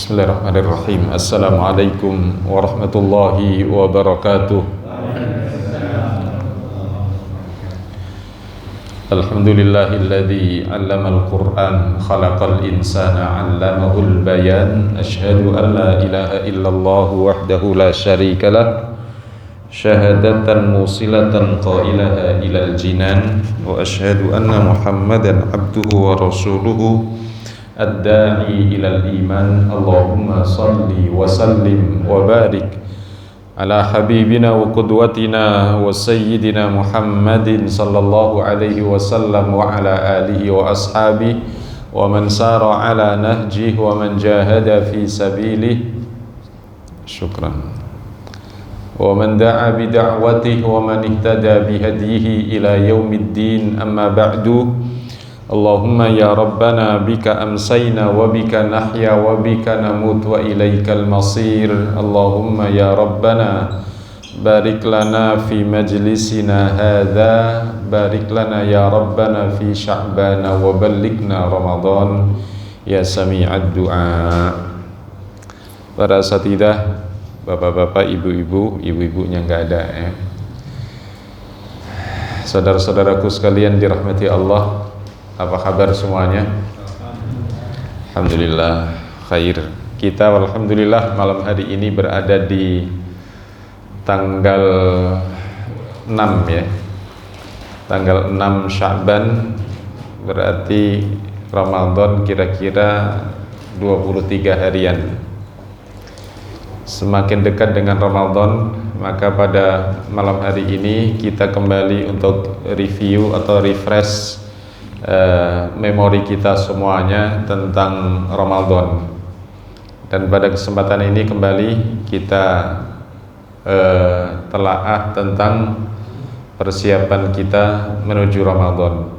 Bismillahirrahmanirrahim. Assalamualaikum warahmatullahi wabarakatuh. Alhamdulillahilladzi 'allamal Qur'an khalaqal insana 'allamahul bayan. Asyhadu an la ilaha illallah wahdahu la syarika lah. Syahadatan musilatan qailaha ilal jinan. Wa asyhadu anna Muhammadan 'abduhu wa rasuluhu ad-da'i ilal iman. Allahumma salli wa sallim wa barik ala habibina wa qudwatina wa sayyidina Muhammadin sallallahu alaihi wasallam wa ala alihi wa ashabihi wa man sara ala nahjihi wa man jahada fi sabilihi. Syukran. Wa man da'a bi da'watihi wa man ihtada bi hadihi ila yaumiddin. Amma ba'du. Allahumma ya Rabbana bika amsayna wa bika nahya wa bika namut wa ilaikal masir. Allahumma ya Rabbana barik lana fi majlisina hadha, barik lana ya Rabbana fi sya'bana wa ballighna Ramadan ya sami'ad du'a. Para asatidah, bapak-bapak, ibu-ibunya nggak ada ya. Saudara-saudaraku sekalian dirahmati Allah, apa kabar semuanya? Alhamdulillah khair. Kita alhamdulillah malam hari ini berada di tanggal 6 ya. Tanggal 6 Sya'ban, berarti Ramadan kira-kira 23 harian. Semakin dekat dengan Ramadan, maka pada malam hari ini kita kembali untuk review atau refresh memori kita semuanya tentang Ramadan. Dan pada kesempatan ini kembali kita telaah tentang persiapan kita menuju Ramadan.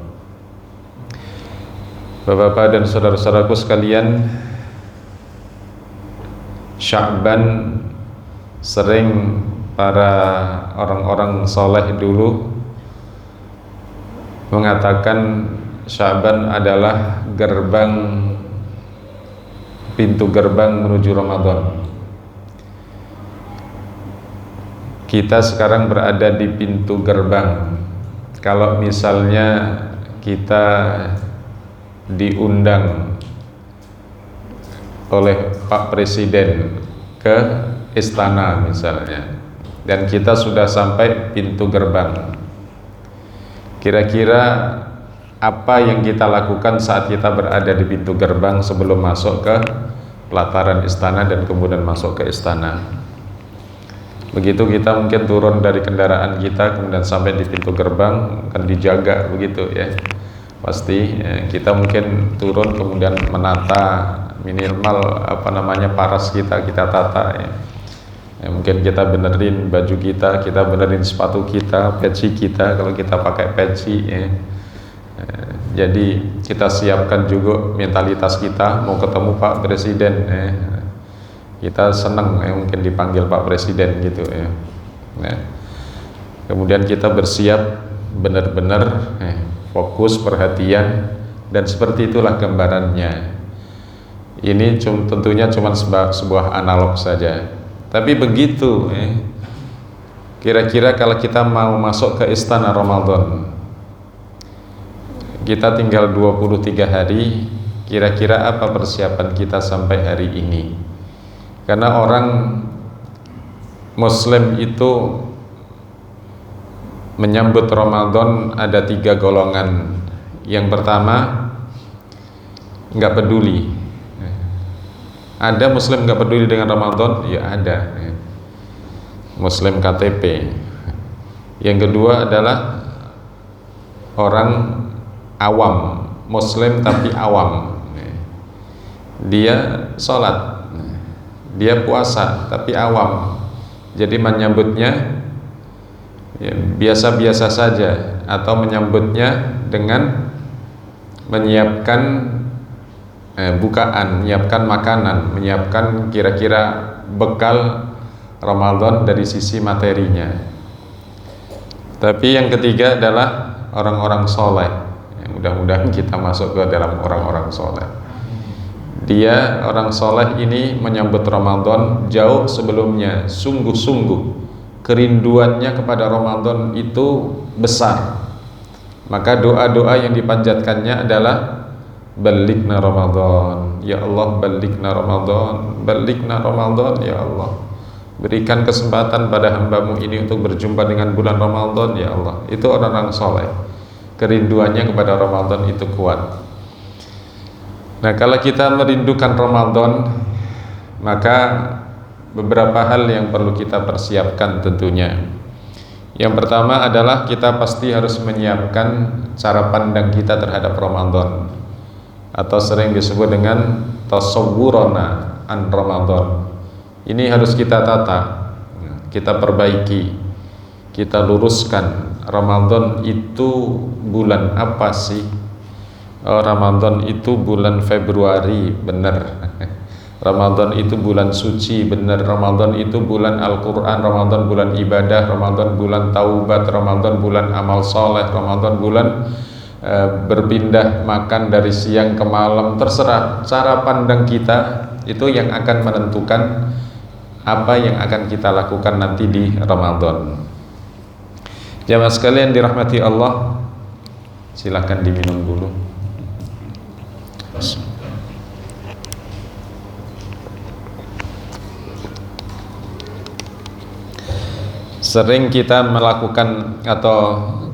Bapak-bapak dan saudara-saudaraku sekalian, Sya'ban sering para orang-orang soleh dulu mengatakan Sya'ban adalah pintu gerbang menuju Ramadan. Kita sekarang berada di pintu gerbang. Kalau misalnya kita diundang oleh Pak Presiden ke istana misalnya, dan kita sudah sampai pintu gerbang, kira-kira apa yang kita lakukan saat kita berada di pintu gerbang sebelum masuk ke pelataran istana dan kemudian masuk ke istana? Begitu kita mungkin turun dari kendaraan kita kemudian sampai di pintu gerbang, akan dijaga begitu ya. Pasti kita mungkin turun kemudian menata minimal paras kita tata ya. Mungkin kita benerin baju kita benerin sepatu kita, peci kita kalau kita pakai peci ya. Jadi kita siapkan juga mentalitas kita mau ketemu Pak Presiden ya. Kita senang ya, mungkin dipanggil Pak Presiden gitu ya. Nah, kemudian kita bersiap benar-benar fokus perhatian, dan seperti itulah gambarannya. Ini tentunya cuma sebuah analog saja. Tapi begitu kira-kira kalau kita mau masuk ke istana Ramadan, kita tinggal 23 hari, kira-kira apa persiapan kita sampai hari ini? Karena orang Muslim itu menyambut Ramadan ada 3 golongan. Yang pertama, nggak peduli. Ada Muslim nggak peduli dengan Ramadan? Ya ada. Muslim KTP. Yang kedua adalah orang awam, Muslim tapi awam. Dia sholat, dia puasa tapi awam. Jadi menyambutnya biasa-biasa saja, atau menyambutnya dengan menyiapkan bukaan, menyiapkan makanan, menyiapkan kira-kira bekal Ramadan dari sisi materinya. Tapi yang ketiga adalah orang-orang soleh. Mudah-mudahan kita masuk ke dalam orang-orang soleh. Dia orang soleh ini menyambut Ramadan jauh sebelumnya, sungguh-sungguh kerinduannya kepada Ramadan itu besar. Maka doa-doa yang dipanjatkannya adalah balighna Ramadan, ya Allah, balighna Ramadan, balighna Ramadan, ya Allah, berikan kesempatan pada hambamu ini untuk berjumpa dengan bulan Ramadan, ya Allah. Itu orang-orang soleh, kerinduannya kepada Ramadan itu kuat. Nah, kalau kita merindukan Ramadan, maka beberapa hal yang perlu kita persiapkan tentunya. Yang pertama adalah kita pasti harus menyiapkan cara pandang kita terhadap Ramadan, atau sering disebut dengan tasawwurana an Ramadan. Ini harus kita tata, kita perbaiki, kita luruskan. Ramadan itu bulan apa sih? Oh, Ramadan itu bulan Februari, benar. Ramadan itu bulan suci, benar. Ramadan itu bulan Al-Quran, Ramadan bulan ibadah, Ramadan bulan taubat, Ramadan bulan amal soleh, Ramadan bulan berpindah makan dari siang ke malam. Terserah, cara pandang kita itu yang akan menentukan apa yang akan kita lakukan nanti di Ramadan. Jamaah sekalian dirahmati Allah, silahkan diminum dulu. Sering kita melakukan atau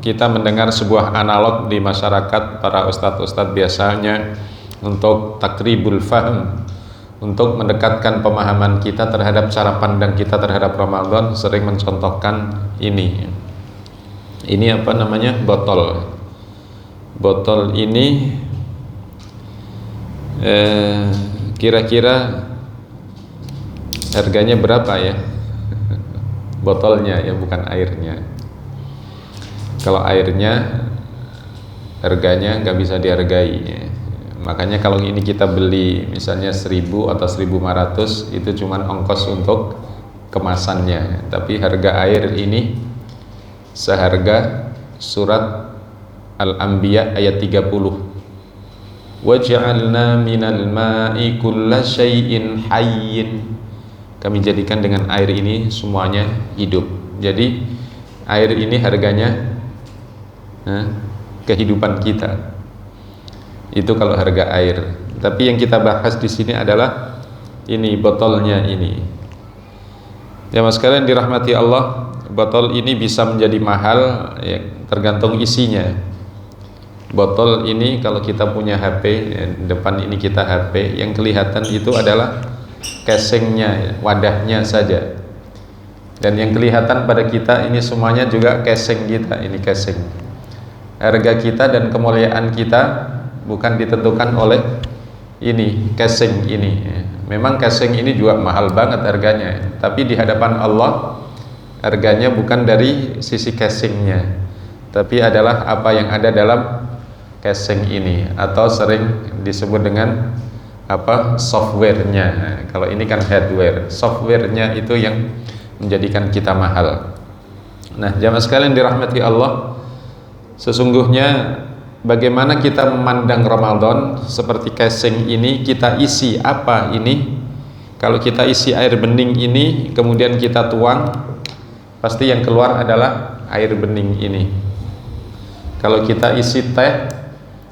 kita mendengar sebuah analog di masyarakat, para ustadz-ustadz biasanya untuk takribul fahm, untuk mendekatkan pemahaman kita terhadap cara pandang kita terhadap Ramadan, sering mencontohkan ini apa namanya, botol ini kira-kira harganya berapa ya? Botolnya ya, bukan airnya. Kalau airnya harganya nggak bisa dihargai ya. Makanya kalau ini kita beli misalnya 1.000 atau 1.500, itu cuman ongkos untuk kemasannya. Tapi harga air ini seharga surat Al-Anbiya ayat 30. Waj'alna minal ma'i kulla syai'in hayyin. Kami jadikan dengan air ini semuanya hidup. Jadi air ini harganya kehidupan kita. Itu kalau harga air. Tapi yang kita bahas di sini adalah ini botolnya ini. Ya mas sekalian dirahmati Allah, botol ini bisa menjadi mahal ya, tergantung isinya. Botol ini kalau kita punya HP, ya, depan ini kita HP, yang kelihatan itu adalah casingnya, wadahnya saja. Dan yang kelihatan pada kita ini semuanya juga casing kita, ini casing. Harga kita dan kemuliaan kita bukan ditentukan oleh ini casing ini. Memang casing ini juga mahal banget harganya, tapi di hadapan Allah harganya bukan dari sisi casingnya, tapi adalah apa yang ada dalam casing ini, atau sering disebut dengan apa, softwarenya. Kalau ini kan hardware, softwarenya itu yang menjadikan kita mahal. Nah, jamaah sekalian dirahmati Allah, sesungguhnya bagaimana kita memandang Ramadan seperti casing ini, kita isi apa ini? Kalau kita isi air bening ini, kemudian kita tuang, pasti yang keluar adalah air bening ini. Kalau kita isi teh,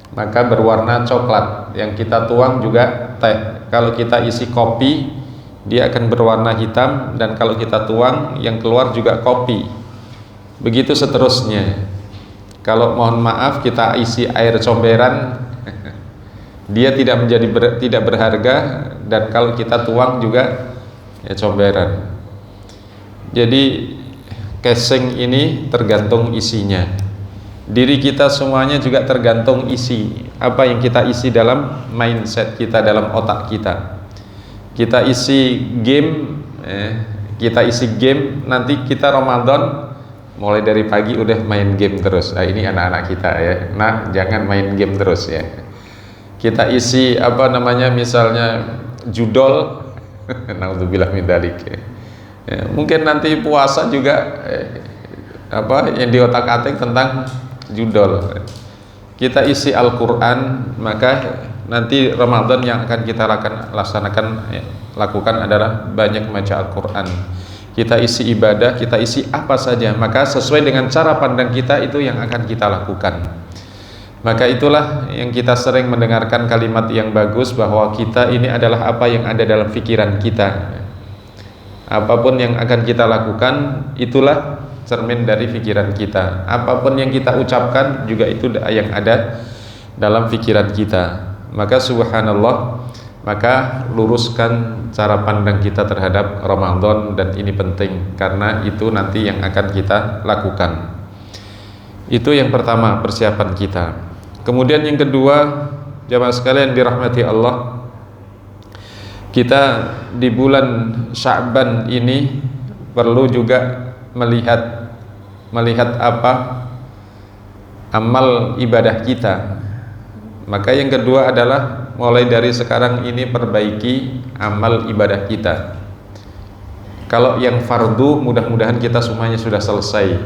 maka berwarna coklat, yang kita tuang juga teh. Kalau kita isi kopi, dia akan berwarna hitam, dan kalau kita tuang, yang keluar juga kopi. Begitu seterusnya. Kalau mohon maaf kita isi air comberan, dia tidak menjadi tidak berharga, dan kalau kita tuang juga ya comberan. Jadi casing ini tergantung isinya. Diri kita semuanya juga tergantung isi, apa yang kita isi dalam mindset kita, dalam otak kita. Kita isi game, nanti kita Ramadan mulai dari pagi udah main game terus. Nah, ini anak-anak kita ya. Nah, jangan main game terus ya. Kita isi apa namanya, misalnya judol, naudzubillah min dzalik ya. Mungkin nanti puasa juga apa yang di otak-atik tentang judol. Kita isi Al-Quran, maka nanti Ramadan yang akan kita lakukan adalah banyak membaca Al-Quran. Kita isi ibadah, kita isi apa saja, maka sesuai dengan cara pandang kita itu yang akan kita lakukan. Maka itulah yang kita sering mendengarkan kalimat yang bagus bahwa kita ini adalah apa yang ada dalam pikiran kita. Apapun yang akan kita lakukan itulah cermin dari pikiran kita. Apapun yang kita ucapkan juga itu yang ada dalam pikiran kita. Maka subhanallah, maka luruskan cara pandang kita terhadap Ramadan, dan ini penting karena itu nanti yang akan kita lakukan. Itu yang pertama, persiapan kita. Kemudian yang kedua, jamaah sekalian dirahmati Allah, kita di bulan Sya'ban ini perlu juga melihat apa amal ibadah kita. Maka yang kedua adalah mulai dari sekarang ini perbaiki amal ibadah kita. Kalau yang fardu mudah-mudahan kita semuanya sudah selesai.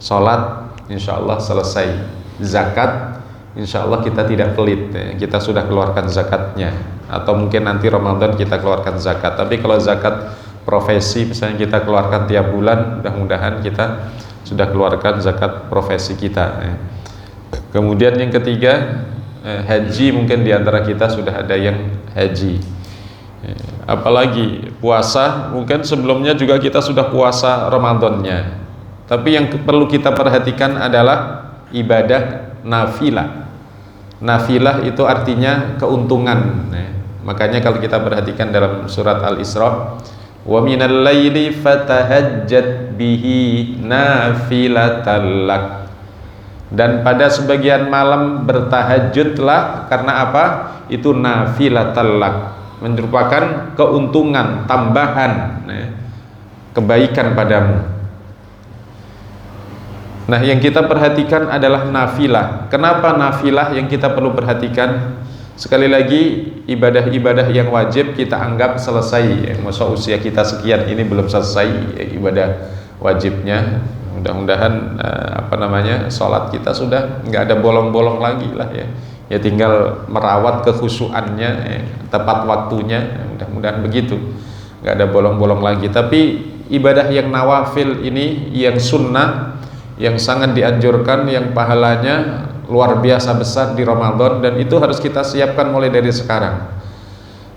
Salat insyaallah selesai. Zakat insyaallah kita tidak pelit, kita sudah keluarkan zakatnya. Atau mungkin nanti Ramadan kita keluarkan zakat. Tapi kalau zakat profesi misalnya kita keluarkan tiap bulan, mudah-mudahan kita sudah keluarkan zakat profesi kita. Kemudian yang ketiga, haji, mungkin diantara kita sudah ada yang haji. Apalagi puasa, mungkin sebelumnya juga kita sudah puasa Ramadannya. Tapi yang perlu kita perhatikan adalah ibadah nafilah. Nafilah itu artinya keuntungan. Makanya kalau kita perhatikan dalam surat Al-Isra, wa minal laili fatahajjat bihi nafilatan lak. Dan pada sebagian malam bertahajudlah, karena apa? Itu nafilatan lak, merupakan keuntungan tambahan, kebaikan padamu. Nah, yang kita perhatikan adalah nafilah. Kenapa nafilah yang kita perlu perhatikan? Sekali lagi, ibadah-ibadah yang wajib kita anggap selesai. Masa usia kita sekian ini belum selesai ibadah wajibnya. Mudah-mudahan sholat kita sudah nggak ada bolong-bolong lagi lah ya. Ya tinggal merawat kekhusyuannya, tepat waktunya. Mudah-mudahan begitu, nggak ada bolong-bolong lagi. Tapi ibadah yang nawafil ini, yang sunnah, yang sangat dianjurkan, yang pahalanya luar biasa besar di Ramadan, dan itu harus kita siapkan mulai dari sekarang.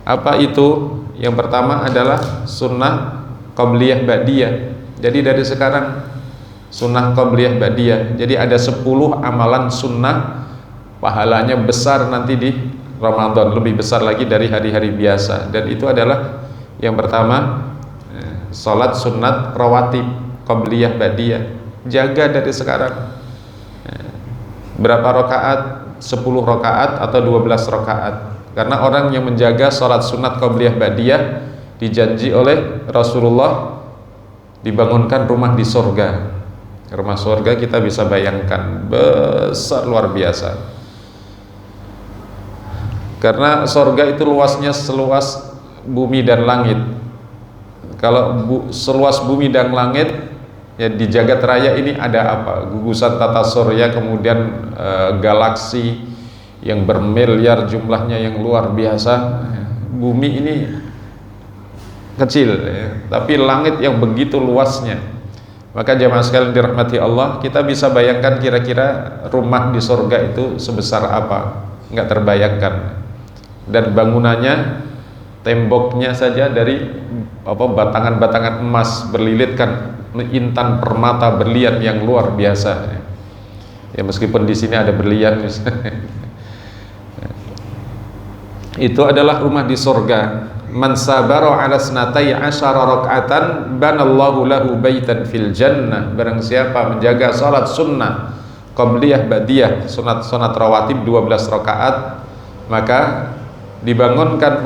Apa itu? Yang pertama adalah sunnah qabliyah ba'diyah. Jadi dari sekarang sunnah qabliyah ba'diyah. Jadi ada 10 amalan sunnah, pahalanya besar nanti di Ramadan, lebih besar lagi dari hari-hari biasa. Dan itu adalah yang pertama, salat sunat rawatib qabliyah ba'diyah. Jaga dari sekarang. Berapa rakaat? 10 rakaat atau 12 rakaat. Karena orang yang menjaga salat sunat qabliyah ba'diyah dijanji oleh Rasulullah dibangunkan rumah di surga. Rumah surga kita bisa bayangkan besar luar biasa. Karena surga itu luasnya seluas bumi dan langit. Kalau seluas bumi dan langit, ya di jagat raya ini ada apa? Gugusan tata surya, kemudian galaksi yang bermiliar jumlahnya yang luar biasa. Bumi ini kecil, ya, tapi langit yang begitu luasnya. Maka jamaah sekalian dirahmati Allah, kita bisa bayangkan kira-kira rumah di surga itu sebesar apa? Nggak terbayangkan. Dan bangunannya, temboknya saja dari batangan-batangan emas berlilitkan intan permata berlian yang luar biasa. Ya meskipun di sini ada berlian, itu adalah rumah di surga. Man sabara ala snatai asyara raka'atan banallahu lahu baitan fil jannah. Barang siapa menjaga salat sunnah qabliyah ba'diyah, sunat rawatib 12 rakaat, maka dibangunkan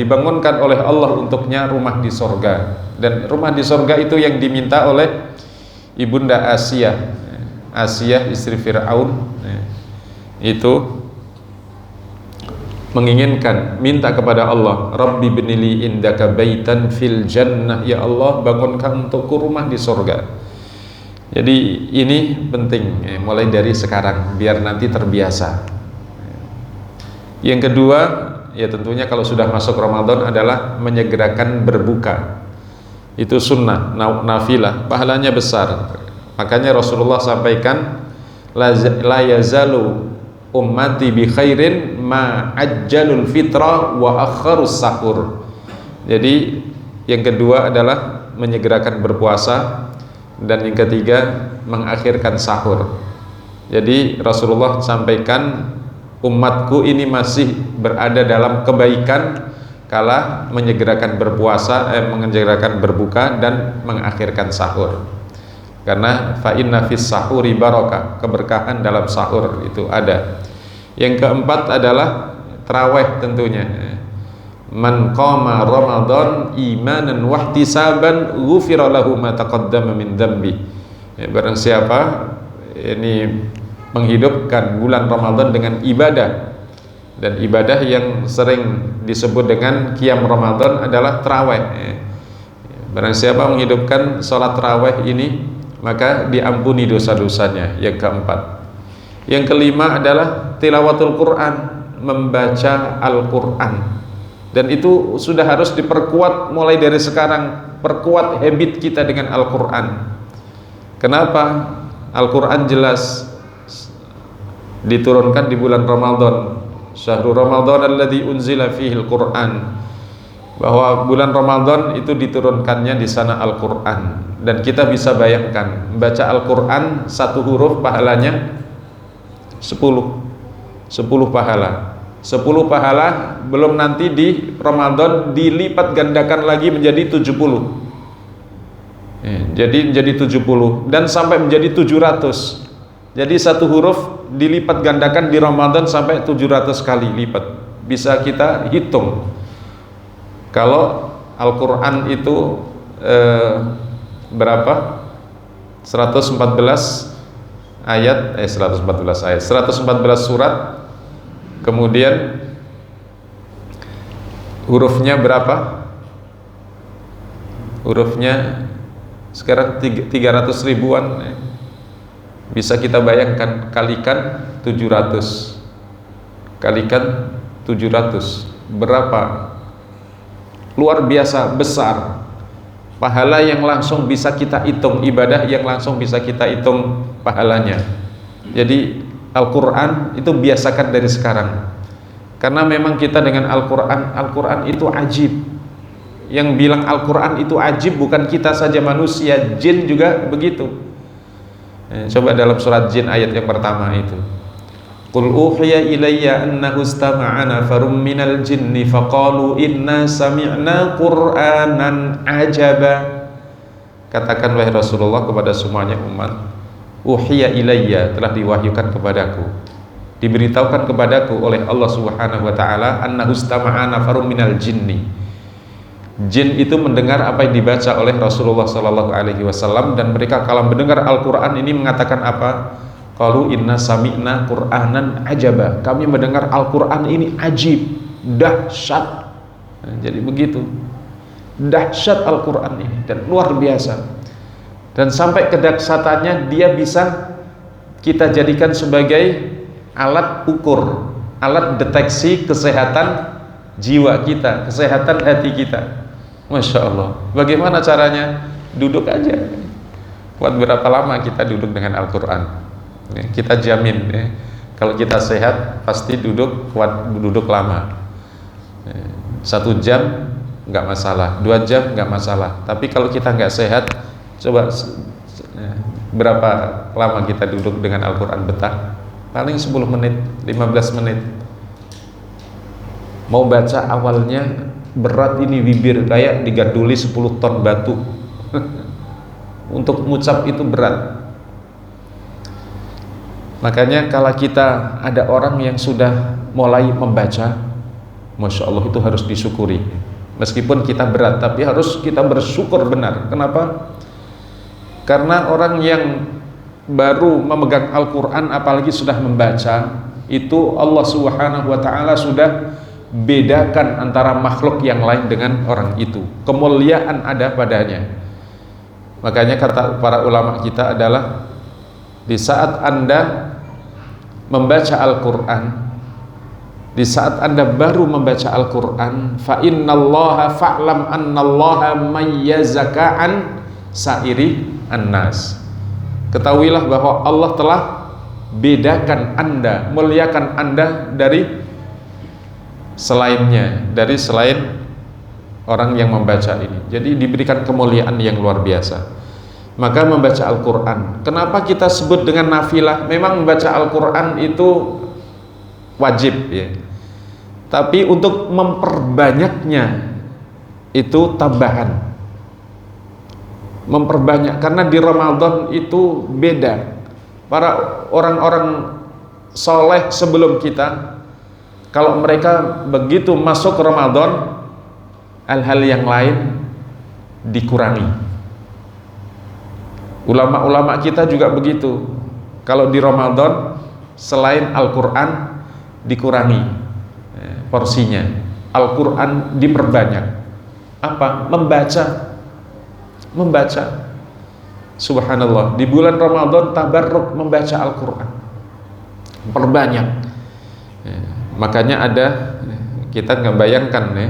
dibangunkan oleh Allah untuknya rumah di surga. Dan rumah di surga itu yang diminta oleh ibunda Asiyah istri Fir'aun, itu menginginkan, minta kepada Allah, Rabbi binili indaka baitan fil jannah, ya Allah bangunkan untukku rumah di surga. Jadi ini penting, mulai dari sekarang biar nanti terbiasa. Yang kedua, ya tentunya kalau sudah masuk Ramadan adalah menyegerakan berbuka. Itu sunnah, nafilah, pahalanya besar. Makanya Rasulullah sampaikan, la yazalu ummati bi khairin ma ajjalul fitra wa akharus sahur. Jadi yang kedua adalah menyegerakan berpuasa, dan yang ketiga mengakhirkan sahur. Jadi Rasulullah sampaikan, umatku ini masih berada dalam kebaikan kala menyegerakan berpuasa, menyegerakan berbuka dan mengakhirkan sahur. Karena fa inna fis sahuri barakah, keberkahan dalam sahur itu ada. Yang keempat adalah tarawih tentunya. Man qama Ramadan imanan wahtisaban ghufira lahu ma taqaddama min dzambi. Barang siapa ini menghidupkan bulan Ramadan dengan ibadah, dan ibadah yang sering disebut dengan qiyam Ramadan adalah tarawih. Barang siapa menghidupkan salat tarawih ini, maka diampuni dosa-dosanya. Yang keempat. Yang kelima adalah tilawatul Quran, membaca Al-Quran. Dan itu sudah harus diperkuat mulai dari sekarang. Perkuat habit kita dengan Al-Quran. Kenapa? Al-Quran jelas diturunkan di bulan Ramadan. Syahrul Ramadan alladzi unzila fihil Quran, bahwa bulan Ramadan itu diturunkannya di sana Al-Quran. Dan kita bisa bayangkan, baca Al-Quran satu huruf pahalanya 10 pahala. 10 pahala, belum nanti di Ramadan dilipat gandakan lagi menjadi 70. Jadi menjadi 70 dan sampai menjadi 700. Jadi satu huruf dilipat gandakan di Ramadan sampai 700 kali lipat. Bisa kita hitung. Kalau Al-Quran itu berapa? 114 ayat, 114 surat. Kemudian hurufnya berapa? Hurufnya sekarang 300 ribuan. Bisa kita bayangkan, kalikan 700, kalikan 700, berapa? Luar biasa besar pahala yang langsung bisa kita hitung, ibadah yang langsung bisa kita hitung pahalanya. Jadi Al-Quran itu biasakan dari sekarang, karena memang kita dengan Al-Quran itu ajib. Yang bilang Al-Quran itu ajib bukan kita saja manusia, jin juga begitu. Coba dalam surat Jin ayat yang pertama itu, Qul uhiya ilayya annahu istama'a nafarum minal jinni faqalu inna sami'na qur'anan ajaba. Katakan wahai Rasulullah kepada semuanya umat, uhiya ilayya, telah diwahyukan kepadaku, diberitahukan kepadaku oleh Allah Subhanahu wa taala, annahu istama'a nafarum minal jinni. Jin itu mendengar apa yang dibaca oleh Rasulullah sallallahu alaihi wasallam, dan mereka kalau mendengar Al-Qur'an ini mengatakan apa? Qalu inna sami'na qur'anan ajaba. Kami mendengar Al-Qur'an ini ajib, dahsyat. Jadi begitu. Dahsyat Al-Qur'an ini dan luar biasa. Dan sampai kedahsyatannya dia bisa kita jadikan sebagai alat ukur, alat deteksi kesehatan jiwa kita, kesehatan hati kita. Masya Allah. Bagaimana caranya? Duduk aja. Buat berapa lama kita duduk dengan Al-Quran? Kita jamin, kalau kita sehat pasti duduk, kuat duduk lama. 1 jam nggak masalah, 2 jam nggak masalah. Tapi kalau kita nggak sehat, coba berapa lama kita duduk dengan Al-Quran betah? Paling 10 menit, 15 menit. Mau baca awalnya berat, ini bibir kayak diganduli 10 ton batu. Untuk mengucap itu berat. Makanya kalau kita ada orang yang sudah mulai membaca, Masya Allah, itu harus disyukuri. Meskipun kita berat, tapi harus kita bersyukur benar. Kenapa? Karena orang yang baru memegang Al-Quran apalagi sudah membaca, itu Allah Subhanahu wa ta'ala sudah bedakan antara makhluk yang lain dengan orang itu. Kemuliaan ada padanya. Makanya kata para ulama kita adalah, di saat Anda membaca Al-Quran, Di saat Anda baru membaca Al-Quran, fa innallaha fa'lam annallaha mayyazaka an sairi annas. Ketahuilah bahwa Allah telah bedakan Anda, muliakan Anda dari selainnya, dari selain orang yang membaca ini. Jadi diberikan kemuliaan yang luar biasa. Maka membaca Al-Quran, kenapa kita sebut dengan nafilah? Memang membaca Al-Quran itu wajib ya, tapi untuk memperbanyaknya itu tambahan, memperbanyak. Karena di Ramadan itu beda. Para orang-orang soleh sebelum kita, kalau mereka begitu masuk Ramadan, hal-hal yang lain dikurangi. Ulama-ulama kita juga begitu. Kalau di Ramadan, selain Al-Quran dikurangi porsinya, Al-Quran diperbanyak. Apa? Membaca. Subhanallah, di bulan Ramadan tabarruk membaca Al-Quran, perbanyak. Makanya ada, kita nggak bayangkan ya,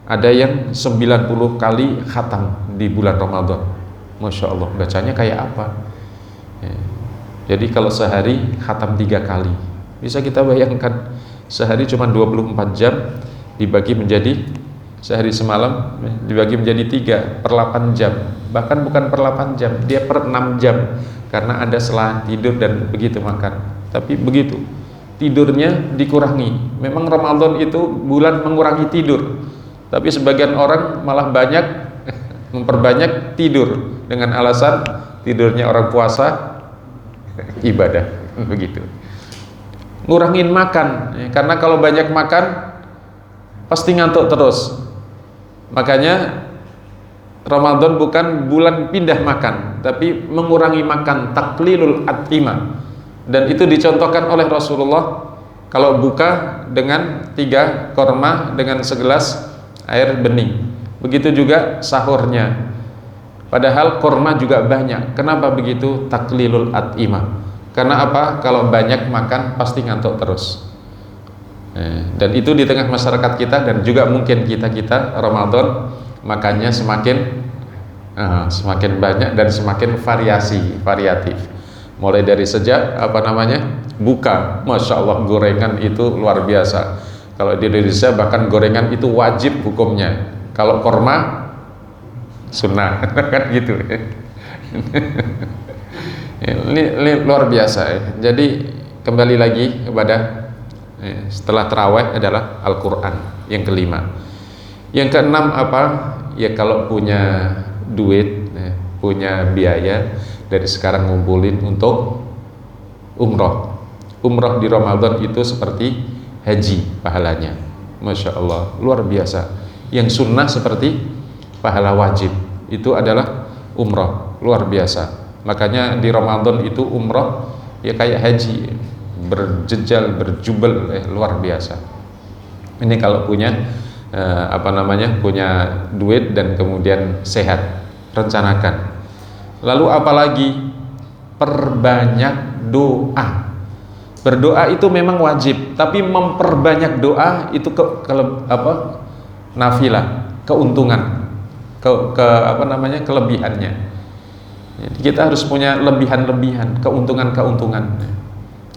ada yang 90 kali khatam di bulan Ramadan. Masya Allah, bacanya kayak apa? Jadi kalau sehari khatam 3 kali, bisa kita bayangkan sehari cuma 24 jam dibagi menjadi, sehari semalam dibagi menjadi 3 per 8 jam. Bahkan bukan per 8 jam, dia per 6 jam, karena ada selang tidur dan begitu makan. Tapi begitu, tidurnya dikurangi. Memang Ramadan itu bulan mengurangi tidur, tapi sebagian orang malah banyak memperbanyak tidur dengan alasan tidurnya orang puasa ibadah, begitu. Ngurangin makan, karena kalau banyak makan pasti ngantuk terus. Makanya Ramadan bukan bulan pindah makan, tapi mengurangi makan, taklilul at'imah. Dan itu dicontohkan oleh Rasulullah, kalau buka dengan 3 korma dengan segelas air bening. Begitu juga sahurnya. Padahal korma juga banyak. Kenapa begitu? Taklilul at'imah. Karena apa? Kalau banyak makan pasti ngantuk terus. Dan itu di tengah masyarakat kita, dan juga mungkin kita Ramadan makannya semakin banyak dan semakin variatif. Mulai dari sejak buka, masya Allah, gorengan itu luar biasa. Kalau di Indonesia bahkan gorengan itu wajib hukumnya. Kalau korma sunnah, kan gitu. Ini luar biasa ya. Jadi kembali lagi kepada setelah tarawih adalah Al-Quran yang kelima. Yang keenam apa? Ya kalau punya duit, punya biaya, dari sekarang ngumpulin untuk umroh. Umroh di Ramadan itu seperti haji pahalanya, masya Allah, luar biasa. Yang sunnah seperti pahala wajib, itu adalah umroh, luar biasa. Makanya di Ramadan itu umroh ya kayak haji, berjejal, berjubel, luar biasa. Ini kalau punya punya duit dan kemudian sehat, rencanakan. Lalu apalagi? Perbanyak doa. Berdoa itu memang wajib, tapi memperbanyak doa itu nafilah, keuntungan, kelebihannya. Jadi kita harus punya lebihan-lebihan, keuntungan-keuntungan.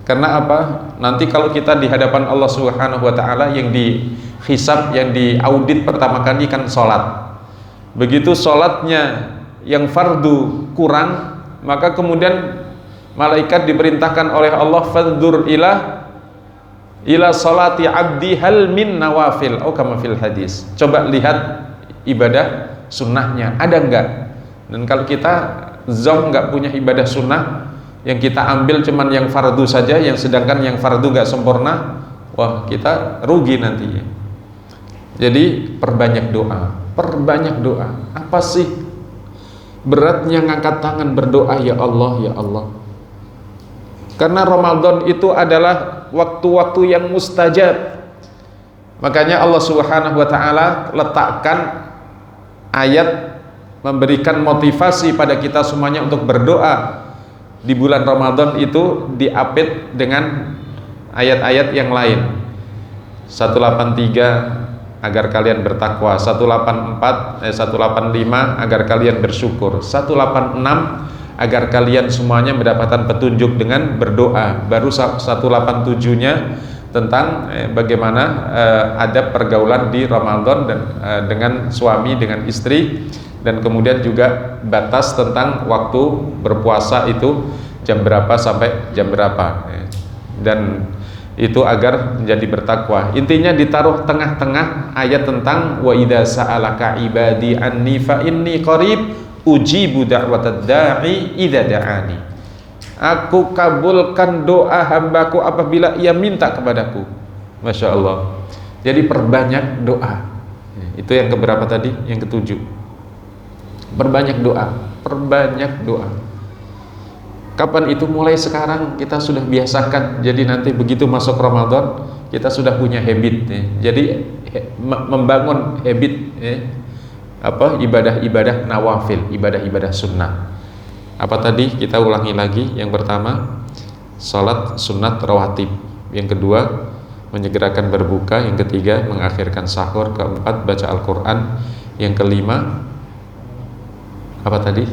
Karena apa? Nanti kalau kita di hadapan Allah Subhanahu wa taala, yang dihisab, yang diaudit pertama kali kan sholat. Begitu sholatnya yang fardu kurang, maka kemudian malaikat diperintahkan oleh Allah, fadhur ila salati abdi hal min nawafil, atau kama fil hadis. Coba lihat ibadah sunnahnya ada enggak. Dan kalau kita nggak punya ibadah sunnah, yang kita ambil cuman yang fardu saja, yang sedangkan yang fardu nggak sempurna, wah kita rugi nantinya. Jadi perbanyak doa, perbanyak doa. Apa sih beratnya ngangkat tangan berdoa, ya Allah, ya Allah? Karena Ramadan itu adalah waktu-waktu yang mustajab. Makanya Allah Subhanahu wa taala letakkan ayat memberikan motivasi pada kita semuanya untuk berdoa di bulan Ramadan itu, diapit dengan ayat-ayat yang lain. 183 agar kalian bertakwa, 185 agar kalian bersyukur, 186 agar kalian semuanya mendapatkan petunjuk dengan berdoa. Baru 187-nya tentang bagaimana adab pergaulan di Ramadan dan dengan suami, dengan istri, dan kemudian juga batas tentang waktu berpuasa itu jam berapa sampai jam berapa, dan itu agar menjadi bertakwa. Intinya ditaruh tengah-tengah ayat tentang wa idza sa'alaka ibadi anni fa inni qarib ujibu da'watad da'i idza da'ani. Aku kabulkan doa hambaku apabila ia minta kepadaku. Masya Allah. Jadi perbanyak doa. Itu yang keberapa tadi? Yang ketujuh. Perbanyak doa. Perbanyak doa. Kapan itu? Mulai sekarang kita sudah biasakan. Jadi nanti begitu masuk Ramadan kita sudah punya habit. Jadi membangun habit ibadah-ibadah nawafil, ibadah-ibadah sunnah. Apa tadi? Kita ulangi lagi. Yang pertama, salat sunat rawatib. Yang kedua, menyegerakan berbuka. Yang ketiga, mengakhirkan sahur. Keempat, baca Al-Quran. Yang kelima, apa tadi?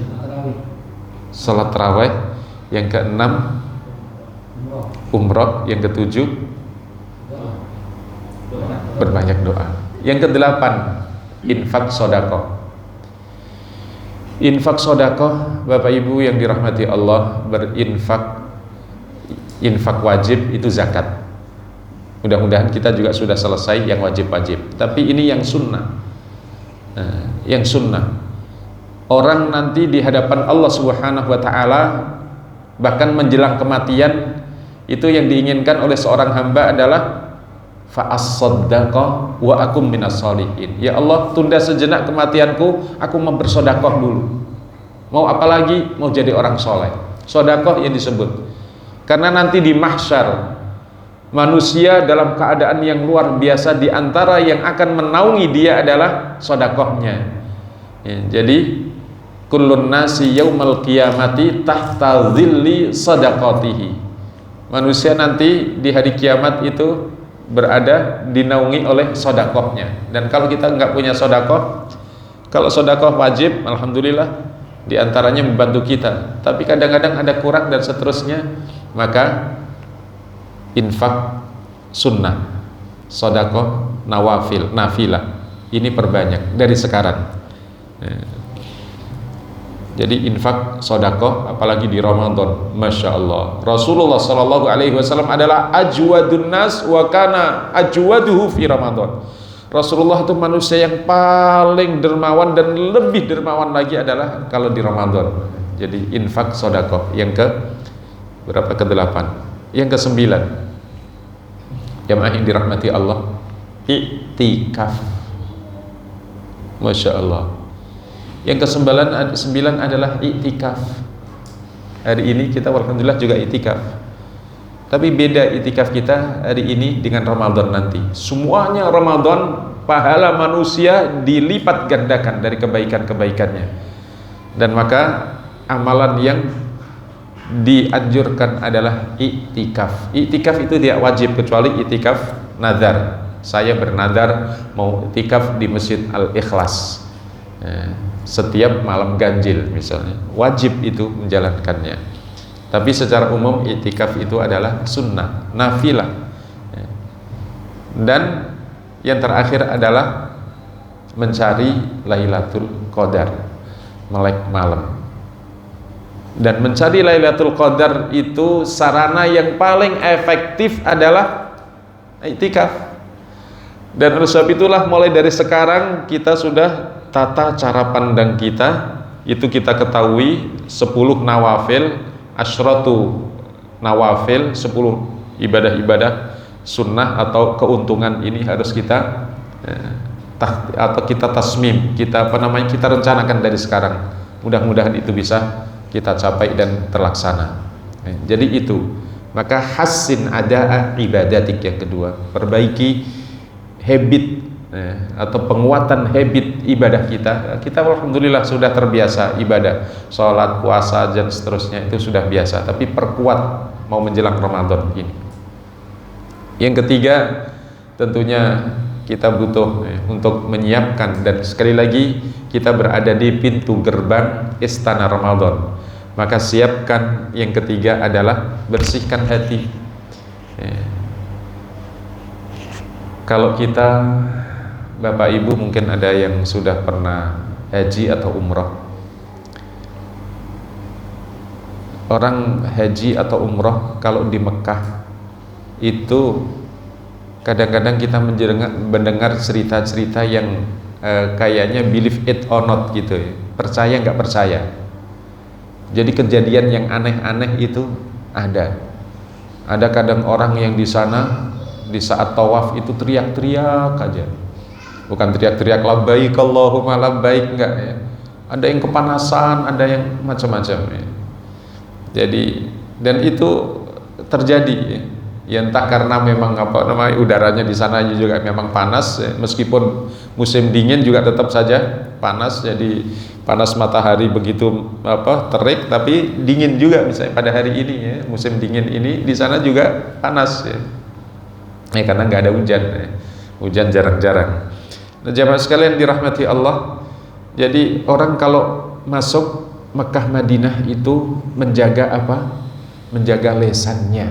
Salat tarawih. Yang keenam, umroh. Yang ketujuh, berbanyak doa. Yang kedelapan, infak sedekah. Infak sedekah, Bapak Ibu yang dirahmati Allah, infak wajib itu zakat. Mudah-mudahan kita juga sudah selesai yang wajib-wajib. Tapi ini yang sunnah. Yang sunnah. Orang nanti di hadapan Allah Subhanahu wa taala, bahkan menjelang kematian, itu yang diinginkan oleh seorang hamba adalah fa'as-saddaqah wa akum minas sholihin. Ya Allah, tunda sejenak kematianku, aku mau bersedekah dulu. Mau apa lagi? Mau jadi orang soleh. Sedekah yang disebut. Karena nanti di mahsyar manusia dalam keadaan yang luar biasa, di antara yang akan menaungi dia adalah sedekahnya. Jadi kullun nasi yaumal qiyamati tahta dhilli sadaqatihi. Manusia nanti di hari kiamat itu berada dinaungi oleh sedekahnya. Dan kalau kita nggak punya sedekah, kalau sedekah wajib, alhamdulillah, diantaranya membantu kita. Tapi kadang-kadang ada kurang dan seterusnya, maka infak sunnah, sedekah nawafil, nafilah, ini perbanyak dari sekarang. Jadi infak sedekah apalagi di Ramadan, Masya Allah. Rasulullah Sallallahu Alaihi Wasallam adalah ajwadun nas wa kana ajwaduhu fi Ramadan. Rasulullah itu manusia yang paling dermawan, dan lebih dermawan lagi adalah kalau di Ramadan. Jadi infak sedekah yang ke berapa? Ke-8. Yang ke-9, jamaah yang dirahmati Allah, i'tikaf. Masya Allah. Yang ke-9 adalah i'tikaf. Hari ini kita alhamdulillah juga i'tikaf. Tapi beda i'tikaf kita hari ini dengan Ramadan nanti. Semuanya Ramadan, pahala manusia dilipat gandakan dari kebaikan-kebaikannya. Dan maka amalan yang dianjurkan adalah i'tikaf. I'tikaf itu tidak wajib kecuali i'tikaf nazar. Saya bernadar mau i'tikaf di Masjid Al-Ikhlas. Setiap malam ganjil misalnya, wajib itu menjalankannya. Tapi secara umum i'tikaf itu adalah sunnah, nafilah. Dan yang terakhir adalah mencari Lailatul Qadar, melek malam. Dan mencari Lailatul Qadar itu sarana yang paling efektif adalah i'tikaf. Dan oleh sebab itulah mulai dari sekarang kita sudah tata cara pandang kita, itu kita ketahui 10 nawafil, asyratu nawafil, 10 ibadah-ibadah sunnah atau keuntungan ini harus kita atau kita tasmim, kita kita rencanakan dari sekarang. Mudah-mudahan itu bisa kita capai dan terlaksana. Jadi itu, maka hassin ada'a ibadatik. Yang kedua, perbaiki habit atau penguatan habit ibadah kita. Kita alhamdulillah sudah terbiasa ibadah, sholat, puasa, dan seterusnya itu sudah biasa. Tapi perkuat mau menjelang Ramadan ini. Yang ketiga tentunya kita butuh untuk menyiapkan, dan sekali lagi kita berada di pintu gerbang istana Ramadan. Maka siapkan yang ketiga adalah bersihkan hati. Kalau kita, Bapak Ibu mungkin ada yang sudah pernah haji atau umroh. Orang haji atau umroh kalau di Mekah itu kadang-kadang kita mendengar cerita-cerita yang kayaknya believe it or not gitu ya, percaya nggak percaya. Jadi kejadian yang aneh-aneh itu ada kadang orang yang di sana di saat tawaf itu teriak-teriak aja, bukan teriak-teriak labbaik Allahumma labbaik, enggak ya, ada yang kepanasan, ada yang macam-macam ya. Jadi, dan itu terjadi ya, entah karena memang udaranya di sana juga memang panas ya, meskipun musim dingin juga tetap saja panas. Jadi panas matahari begitu terik, tapi dingin juga. Misalnya pada hari ini ya, musim dingin ini di sana juga panas ya, karena nggak ada hujan ya. Hujan jarang-jarang. Nah, jamaah sekalian dirahmati Allah, jadi orang kalau masuk Mekah Madinah itu menjaga apa? Menjaga lesannya,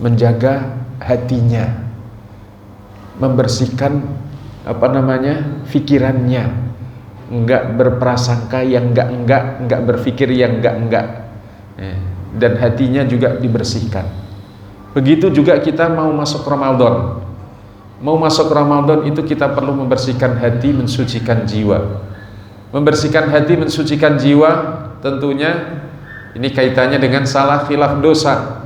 menjaga hatinya, membersihkan pikirannya, enggak berprasangka yang enggak berpikir yang enggak, dan hatinya juga dibersihkan. Begitu juga kita mau masuk Ramadan. Mau masuk Ramadan itu kita perlu membersihkan hati, mensucikan jiwa. Membersihkan hati, mensucikan jiwa, tentunya ini kaitannya dengan salah khilaf dosa.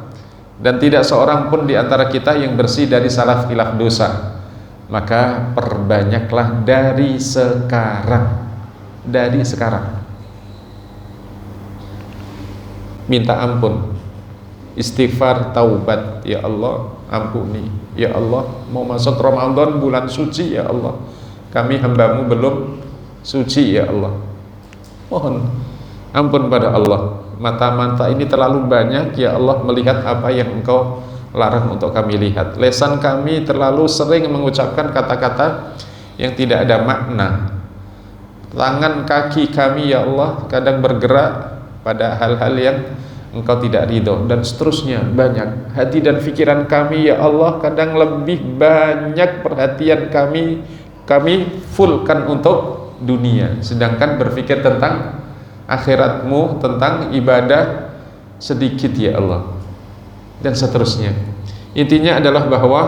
Dan tidak seorang pun di antara kita yang bersih dari salah khilaf dosa. Maka perbanyaklah dari sekarang. Dari sekarang. Minta ampun, istighfar, taubat. Ya Allah, ampuni. Ya Allah, mau masuk Ramadan bulan suci, ya Allah, kami hambamu belum suci, ya Allah, mohon ampun pada Allah. Mata-mata ini terlalu banyak, ya Allah, melihat apa yang Engkau larang untuk kami lihat. Lesan kami terlalu sering mengucapkan kata-kata yang tidak ada makna. Tangan kaki kami, ya Allah, kadang bergerak pada hal-hal yang Engkau tidak ridho, dan seterusnya banyak. Hati dan pikiran kami, ya Allah, kadang lebih banyak perhatian kami fullkan untuk dunia, sedangkan berpikir tentang akhiratmu, tentang ibadah sedikit, ya Allah, dan seterusnya. Intinya adalah bahwa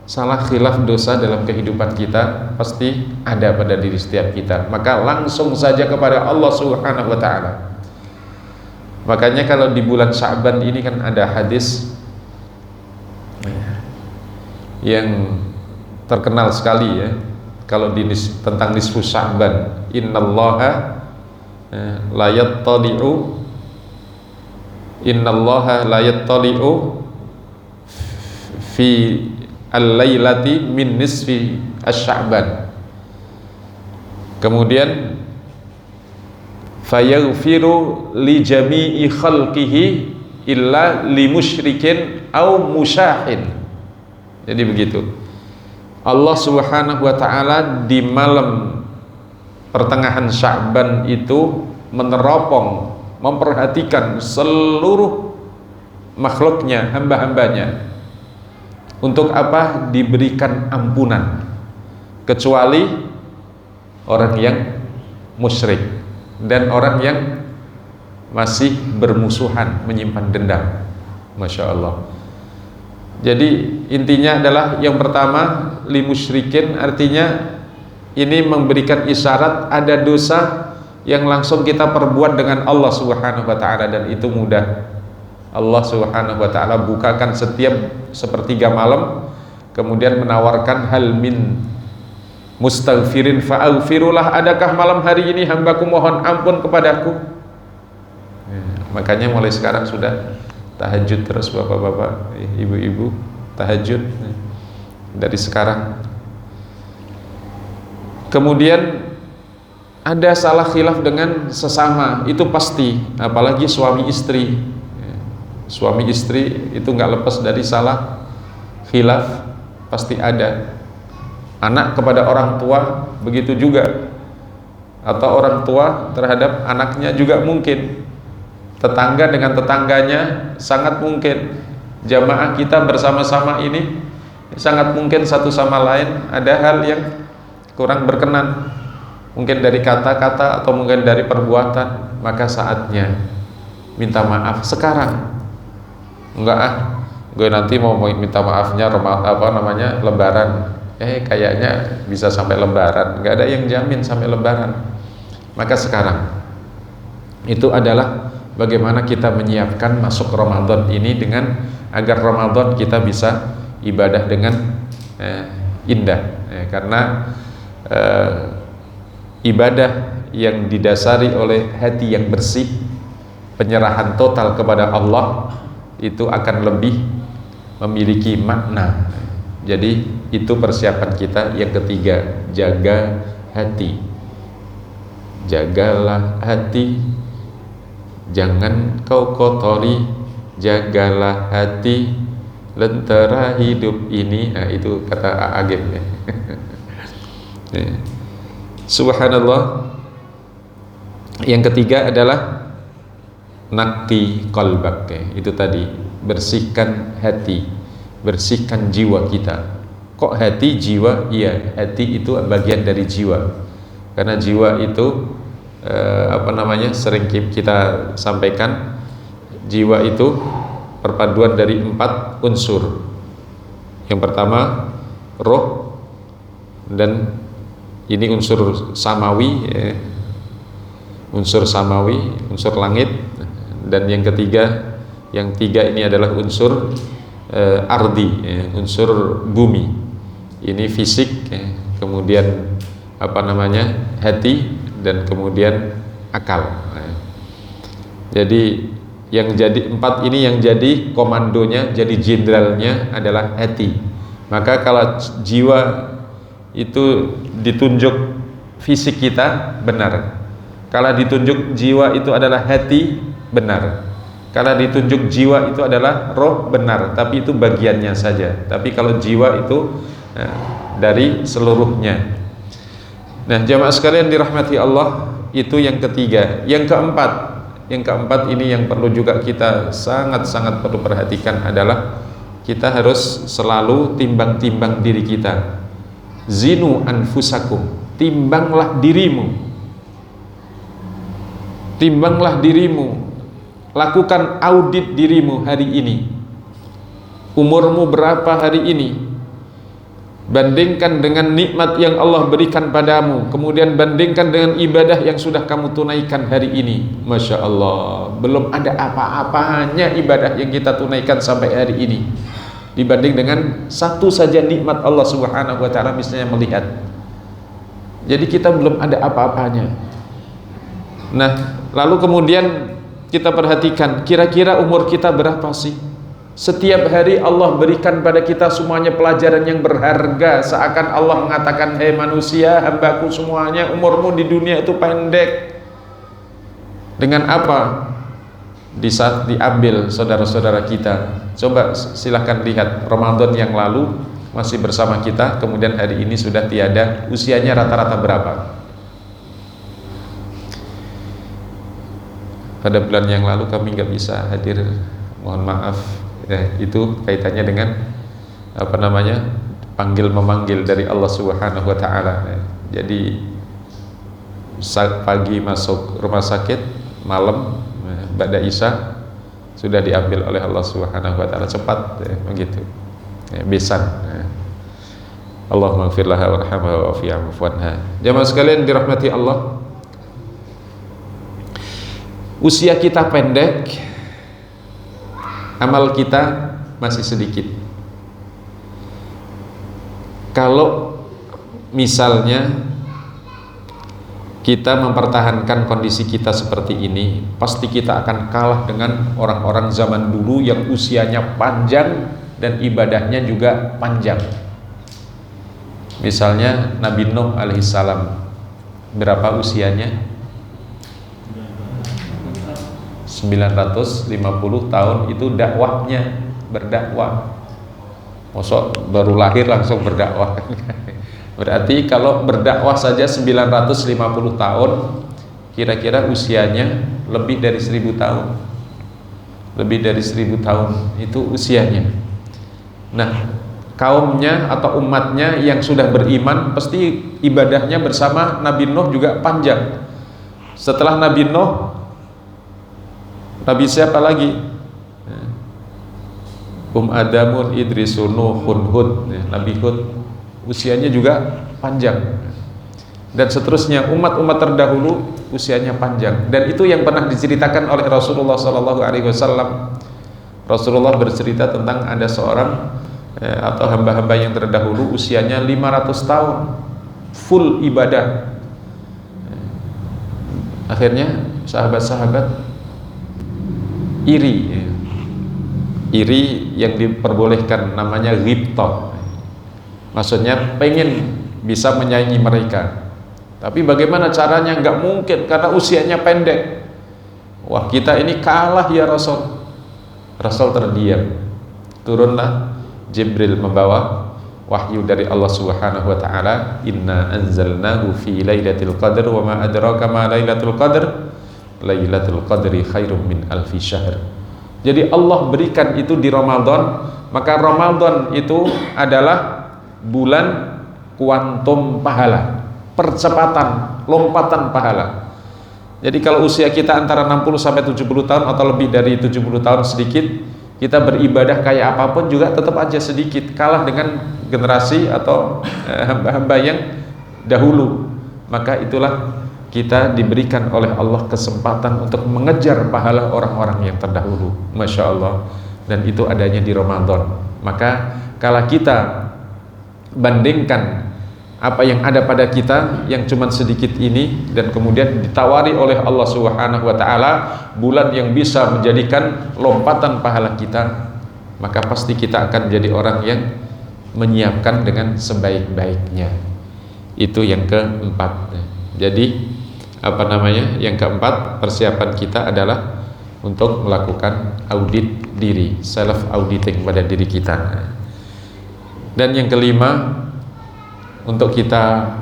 salah khilaf dosa dalam kehidupan kita pasti ada pada diri setiap kita. Maka langsung saja kepada Allah Subhanahu wa ta'ala. Makanya kalau di bulan Sya'ban ini kan ada hadis yang terkenal sekali ya, kalau tentang nisfu Sya'ban, innallaha la yattali'u fi al-lailati min nisfi asy-Sya'ban. Kemudian fayaghfiru li jami'i khalqihi illa li musyrikin au musyahin. Jadi begitu. Allah Subhanahu wa ta'ala di malam pertengahan Sya'ban itu meneropong, memperhatikan seluruh makhluknya, hamba-hambanya. Untuk apa? Diberikan ampunan, kecuali orang yang musyrik dan orang yang masih bermusuhan, menyimpan dendam. Masya Allah. Jadi intinya adalah yang pertama, li musyrikin, artinya ini memberikan isyarat ada dosa yang langsung kita perbuat dengan Allah Subhanahu wa ta'ala, dan itu mudah. Allah Subhanahu wa ta'ala bukakan setiap sepertiga malam, kemudian menawarkan hal min mustaghfirin fa'aghfirulah, adakah malam hari ini hambaku mohon ampun kepadaku. Makanya mulai sekarang sudah tahajud terus bapak-bapak, ibu-ibu, tahajud dari sekarang. Kemudian ada salah khilaf dengan sesama, itu pasti, apalagi suami istri. Suami istri itu nggak lepas dari salah khilaf. pasti ada. Anak kepada orang tua begitu juga, atau orang tua terhadap anaknya juga mungkin. Tetangga dengan tetangganya sangat mungkin. Jamaah kita bersama-sama ini sangat mungkin satu sama lain ada hal yang kurang berkenan, mungkin dari kata-kata atau mungkin dari perbuatan. Maka saatnya minta maaf sekarang. Enggak gue nanti mau minta maafnya Lebaran. Kayaknya bisa sampai Lebaran. Enggak ada yang jamin sampai Lebaran. Maka sekarang itu adalah bagaimana kita menyiapkan masuk Ramadan ini dengan agar Ramadan kita bisa ibadah dengan indah. Karena ibadah yang didasari oleh hati yang bersih, penyerahan total kepada Allah, itu akan lebih memiliki makna. Jadi itu persiapan kita yang ketiga, jaga hati. Jagalah hati, jangan kau kotori. Jagalah hati, lentera hidup ini. Itu kata Agim ya. Subhanallah. Yang ketiga adalah nakti qalbak. Itu tadi, bersihkan hati, bersihkan jiwa kita. Kok hati, jiwa? Iya, hati itu bagian dari jiwa. Karena jiwa itu sering kita sampaikan, jiwa itu perpaduan dari 4 unsur. Yang pertama roh, dan ini unsur samawi, unsur samawi, unsur langit. Dan yang ketiga, yang tiga ini adalah unsur ardi, unsur bumi. Ini fisik, kemudian hati, dan kemudian akal. Jadi yang jadi 4 ini, yang jadi komandonya, jadi jenderalnya adalah hati. Maka kalau jiwa itu ditunjuk fisik kita, benar. Kalau ditunjuk jiwa itu adalah hati, benar. Kalau ditunjuk jiwa itu adalah roh, benar. Tapi itu bagiannya saja. Tapi kalau jiwa itu dari seluruhnya. Nah, jamaah sekalian dirahmati Allah, itu yang ketiga. Yang keempat ini yang perlu juga kita sangat-sangat perlu perhatikan adalah kita harus selalu timbang-timbang diri kita. Zinu anfusakum, timbanglah dirimu. Timbanglah dirimu. Lakukan audit dirimu hari ini. Umurmu berapa hari ini? Bandingkan dengan nikmat yang Allah berikan padamu, kemudian bandingkan dengan ibadah yang sudah kamu tunaikan hari ini. Masya Allah, belum ada apa-apanya ibadah yang kita tunaikan sampai hari ini dibanding dengan satu saja nikmat Allah Subhanahu wa ta'ala, misalnya melihat. Jadi kita belum ada apa-apanya. Nah, lalu kemudian kita perhatikan, kira-kira umur kita berapa sih? Setiap hari Allah berikan pada kita semuanya pelajaran yang berharga. Seakan Allah mengatakan, hei manusia, hambaku semuanya, umurmu di dunia itu pendek. Dengan apa? Di saat diambil saudara-saudara kita. Coba silahkan lihat Ramadan yang lalu masih bersama kita, kemudian hari ini sudah tiada. Usianya rata-rata berapa? Pada bulan yang lalu kami nggak bisa hadir, mohon maaf. Itu kaitannya dengan panggil memanggil dari Allah Subhanahu wa ta'ala. Jadi pagi masuk rumah sakit, malam ba'da isya sudah diambil oleh Allah Subhanahu wa ta'ala, cepat begitu. Besan. Allahumma ighfir laha warhamha wa'fu anha. Jamaah sekalian dirahmati Allah, usia kita pendek, amal kita masih sedikit. Kalau misalnya kita mempertahankan kondisi kita seperti ini, pasti kita akan kalah dengan orang-orang zaman dulu yang usianya panjang dan ibadahnya juga panjang. Misalnya Nabi Nuh alaihissalam, berapa usianya? 950 tahun itu dakwahnya, berdakwah. Mosok baru lahir langsung berdakwah. Berarti kalau berdakwah saja 950 tahun, kira-kira usianya lebih dari 1000 tahun. Lebih dari 1000 tahun itu usianya. Nah, kaumnya atau umatnya yang sudah beriman pasti ibadahnya bersama Nabi Nuh juga panjang. Setelah Nabi Nuh, Nabi siapa lagi? Adamun, Idrisun, Nuhun, Hud. Nabi Hud usianya juga panjang. Dan seterusnya, umat-umat terdahulu usianya panjang. Dan itu yang pernah diceritakan oleh Rasulullah SAW. Rasulullah bercerita tentang ada seorang atau hamba-hamba yang terdahulu usianya 500 tahun full ibadah. Akhirnya sahabat-sahabat iri yang diperbolehkan, namanya ghibtah. Maksudnya pengen bisa menyaingi mereka, tapi bagaimana caranya? Nggak mungkin karena usianya pendek. Wah, kita ini kalah ya Rasul. Rasul terdiam. Turunlah Jibril membawa wahyu dari Allah Subhanahu wa taala, inna anzalnahu fi lailatul qadr wa ma adraka ma lailatul qadr, lailatul qadri khairum min alfi syahr. Jadi Allah berikan itu di Ramadan, maka Ramadan itu adalah bulan kuantum pahala, percepatan, lompatan pahala. Jadi kalau usia kita antara 60 sampai 70 tahun atau lebih dari 70 tahun sedikit, kita beribadah kayak apapun juga tetap aja sedikit, kalah dengan generasi atau hamba-hamba yang dahulu. Maka itulah kita diberikan oleh Allah kesempatan untuk mengejar pahala orang-orang yang terdahulu. Masya Allah. Dan itu adanya di Ramadan. Maka kalau kita bandingkan apa yang ada pada kita yang cuma sedikit ini, dan kemudian ditawari oleh Allah Subhanahu wa taala bulan yang bisa menjadikan lompatan pahala kita, maka pasti kita akan jadi orang yang menyiapkan dengan sebaik-baiknya. Itu yang keempat. Jadi yang keempat, persiapan kita adalah untuk melakukan audit diri, self auditing pada diri kita. Dan yang kelima, untuk kita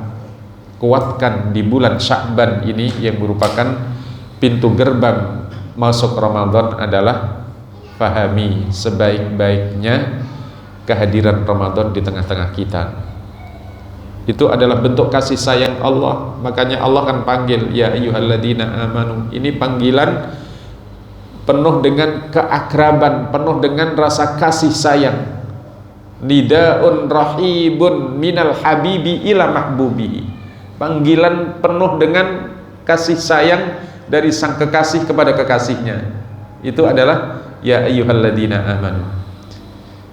kuatkan di bulan Sya'ban ini yang merupakan pintu gerbang masuk Ramadan adalah pahami sebaik-baiknya kehadiran Ramadan di tengah-tengah kita. Itu adalah bentuk kasih sayang Allah. Makanya Allah akan panggil, ya ayyuhalladzina amanu. Ini panggilan penuh dengan keakraban, penuh dengan rasa kasih sayang. Nidaun rahibun minal habibi ila mahbubi. Panggilan penuh dengan kasih sayang dari sang kekasih kepada kekasihnya. Itu adalah ya ayyuhalladzina amanu.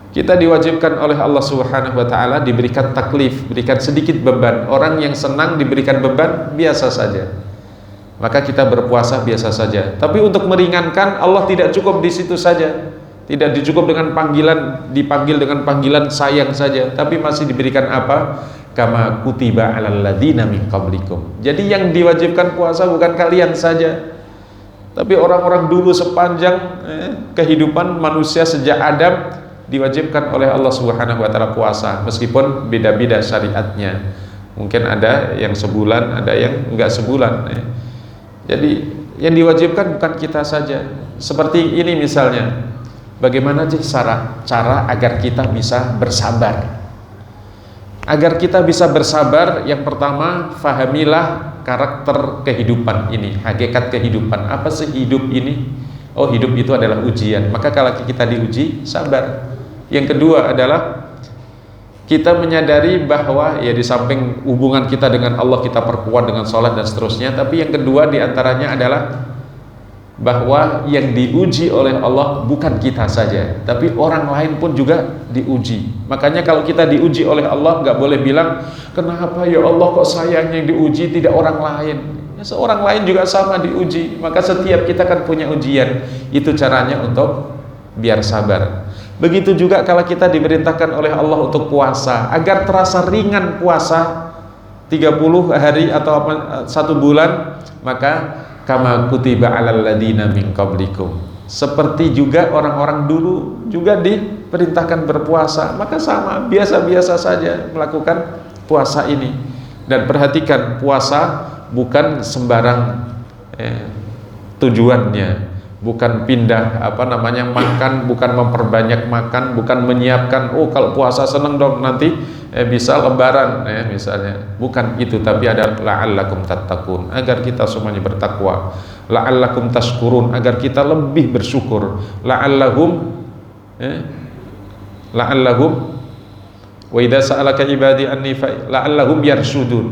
Kita diwajibkan oleh Allah Subhanahu wa taala diberikan taklif, berikan sedikit beban. Orang yang senang diberikan beban biasa saja, maka kita berpuasa biasa saja. Tapi untuk meringankan, Allah tidak cukup di situ saja. Tidak dicukup dengan dipanggil dengan panggilan sayang saja, tapi masih diberikan apa? Kama kutiba alal ladzina min qablikum. Jadi yang diwajibkan puasa bukan kalian saja, tapi orang-orang dulu sepanjang kehidupan manusia sejak Adam diwajibkan oleh Allah Subhanahu wa taala puasa, meskipun beda-beda syariatnya. Mungkin ada yang sebulan, ada yang enggak sebulan. Jadi yang diwajibkan bukan kita saja. Seperti ini misalnya, bagaimana sih cara agar kita bisa bersabar? Agar kita bisa bersabar, yang pertama, fahamilah karakter kehidupan ini, hakikat kehidupan. Apa sih hidup ini? Oh, hidup itu adalah ujian. Maka kalau kita diuji, sabar. Yang kedua adalah kita menyadari bahwa ya di samping hubungan kita dengan Allah kita perkuat dengan sholat dan seterusnya, tapi yang kedua diantaranya adalah bahwa yang diuji oleh Allah bukan kita saja, tapi orang lain pun juga diuji. Makanya kalau kita diuji oleh Allah, nggak boleh bilang, kenapa ya Allah kok saya yang diuji tidak orang lain? Ya, seorang lain juga sama diuji. Maka setiap kita kan punya ujian. Itu caranya untuk biar sabar. Begitu juga kalau kita diperintahkan oleh Allah untuk puasa, agar terasa ringan puasa 30 hari atau 1 bulan, maka kama kutiba alal ladina min qablikum, seperti juga orang-orang dulu juga diperintahkan berpuasa, maka sama, biasa-biasa saja melakukan puasa ini. Dan perhatikan, puasa bukan sembarang tujuannya, bukan pindah makan, bukan memperbanyak makan, bukan menyiapkan kalau puasa seneng dong nanti bisa lebaran misalnya, bukan itu, tapi ada la'allakum tattaqun, agar kita semuanya bertakwa, la'allakum tashkurun, agar kita lebih bersyukur, la'allahum wa idza sa'alaka ibadi anni la'allahum yarshudun,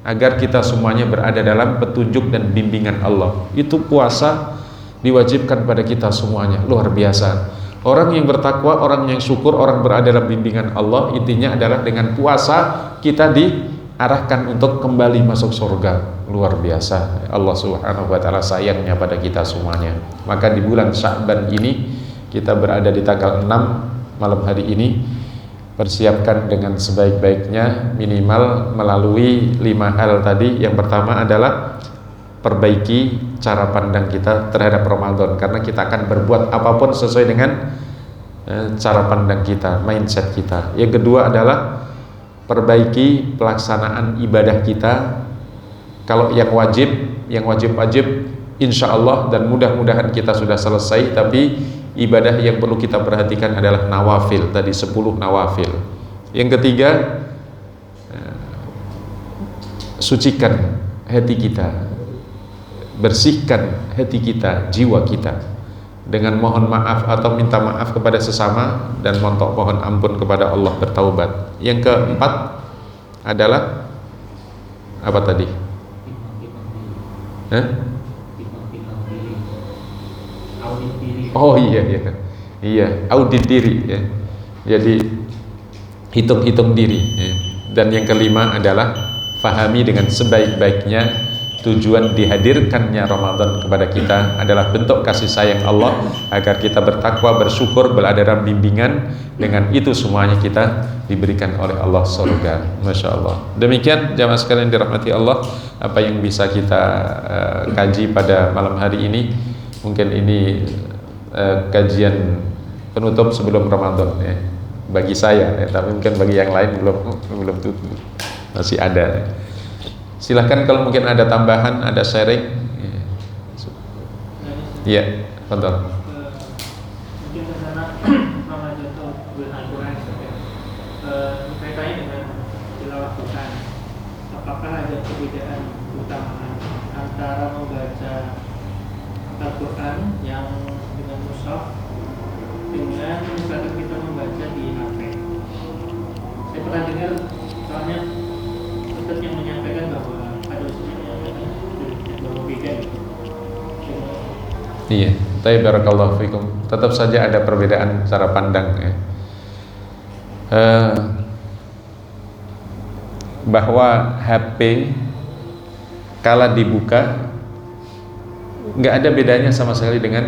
agar kita semuanya berada dalam petunjuk dan bimbingan Allah. Itu puasa diwajibkan pada kita semuanya, luar biasa. Orang yang bertakwa, orang yang syukur, orang berada dalam bimbingan Allah, intinya adalah dengan puasa kita diarahkan untuk kembali masuk surga. Luar biasa, Allah Subhanahu wa taala sayangnya pada kita semuanya. Maka di bulan Sya'ban ini, kita berada di tanggal 6 malam hari ini, persiapkan dengan sebaik-baiknya, minimal melalui 5 hal tadi. Yang pertama adalah perbaiki cara pandang kita terhadap Ramadan, karena kita akan berbuat apapun sesuai dengan cara pandang kita, mindset kita. Yang kedua adalah perbaiki pelaksanaan ibadah kita. Kalau yang wajib insya Allah dan mudah-mudahan kita sudah selesai, tapi ibadah yang perlu kita perhatikan adalah nawafil, tadi 10 nawafil. Yang ketiga, sucikan hati kita, bersihkan hati kita, jiwa kita, dengan mohon maaf atau minta maaf kepada sesama, dan mohon ampun kepada Allah, bertaubat. Yang keempat adalah apa tadi? Oh iya, audit diri ya. Jadi hitung diri ya. Dan yang kelima adalah fahami dengan sebaik-baiknya tujuan dihadirkannya Ramadan kepada kita adalah bentuk kasih sayang Allah agar kita bertakwa, bersyukur, berada dalam bimbingan. Dengan itu semuanya kita diberikan oleh Allah surga. Masya Allah. Demikian jamaah sekalian dirahmati Allah, apa yang bisa kita kaji pada malam hari ini. Mungkin ini kajian penutup sebelum Ramadan ya, bagi saya ya, tapi mungkin bagi yang lain belum tutup, masih ada. Silahkan kalau mungkin ada tambahan, ada sharing. Ya, betul. Mungkin karena Ramadan itu bulan Al-Quran, kaitannya dengan tilawah Quran. Apakah ada perbedaan utama antara membaca Al-Quran yang dengan mushaf dengan misalkan kita membaca di HP? Saya pernah dengar, soalnya Ustaz yang menyampaikan bahwa ada usulnya bahwa beda gitu. Iya, tapi barakallahu fikum, tetap saja ada perbedaan cara pandang ya. Bahwa HP kala dibuka nggak ada bedanya sama sekali dengan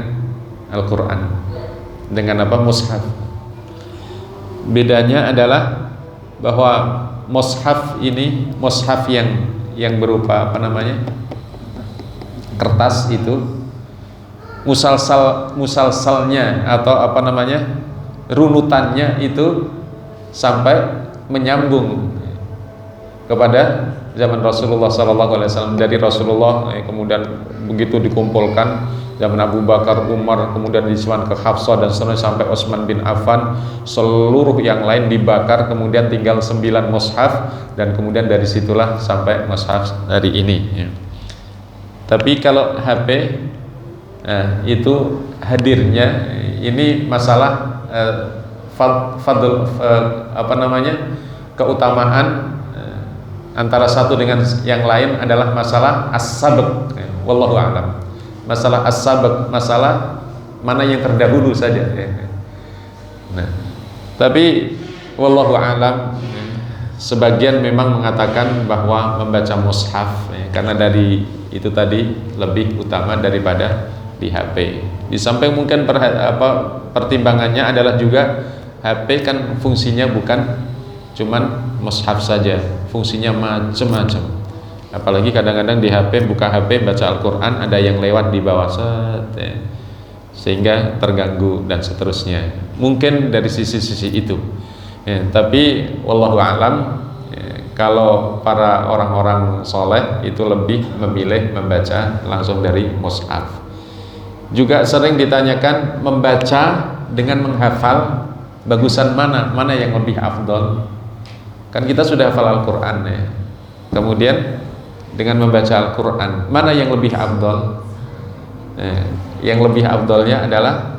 Al-Quran, dengan apa, mushaf. Bedanya adalah bahwa mushaf ini, mushaf yang berupa apa namanya, kertas itu, musalsalnya atau apa namanya, runutannya itu sampai menyambung kepada zaman Rasulullah SAW. Dari Rasulullah kemudian begitu dikumpulkan zaman Abu Bakar, Umar, kemudian disimpan ke Hafsah dan seterusnya sampai Utsman bin Affan, seluruh yang lain dibakar, kemudian tinggal 9 mushaf, dan kemudian dari situlah sampai mushaf hari ini ya. Tapi kalau HP itu hadirnya ini masalah apa namanya, keutamaan antara satu dengan yang lain adalah masalah as-sabq, wallahu a'lam. Masalah as-sabq, masalah mana yang terdahulu saja ya. Nah, tapi wallahu a'lam, sebagian memang mengatakan bahwa membaca mushaf ya, karena dari itu tadi lebih utama daripada di HP. Di samping mungkin pertimbangannya adalah juga HP kan fungsinya bukan cuman mushaf saja, fungsinya macam-macam. Apalagi kadang-kadang di HP, buka HP baca Al-Quran, ada yang lewat di bawah set ya. sehingga terganggu dan seterusnya. Mungkin dari sisi-sisi itu. Ya, tapi wallahu a'lam, kalau para orang-orang soleh itu lebih memilih membaca langsung dari mushaf. Juga sering ditanyakan membaca dengan menghafal bagusan mana yang lebih afdol. Kan kita sudah hafal Al-Quran ya. Kemudian dengan membaca Al-Quran mana yang lebih afdol? Yang lebih afdolnya adalah